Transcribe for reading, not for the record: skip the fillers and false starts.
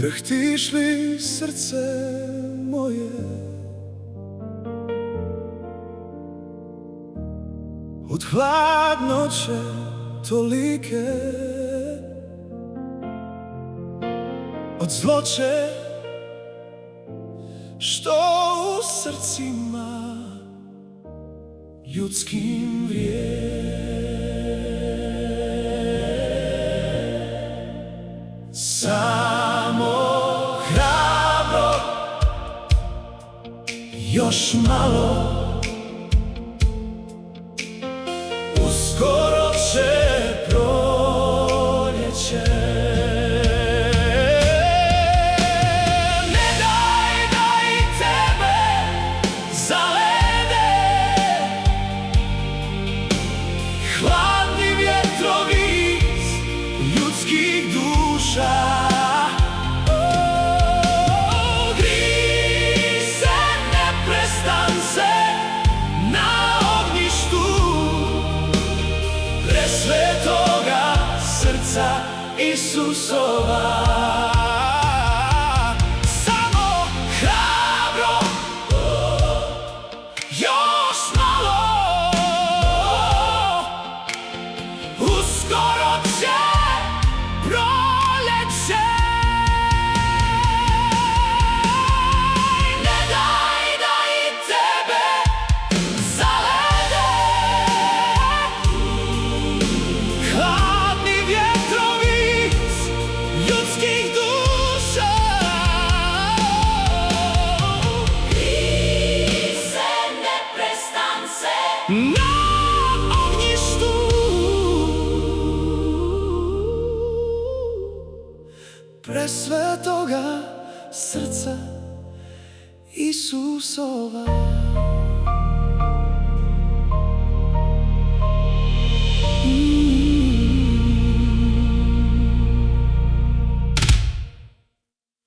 Trehtiš li srce moje od hladnoće tolike, od zloće što u srcima ljudskim vrije? Samo hrabro, još malo, uskoro će proljeće. Ne daj da i tebe zalede hladni vjetrovi ljudskih duša. Svetoga srca Isusova, samo hrabro, još malo, uskoro će proljeće. Ne daj da i tebe zalede hladni vjetrovi ljudskih duša. Grij se neprestance na ognjištu presvetoga srca Isusova.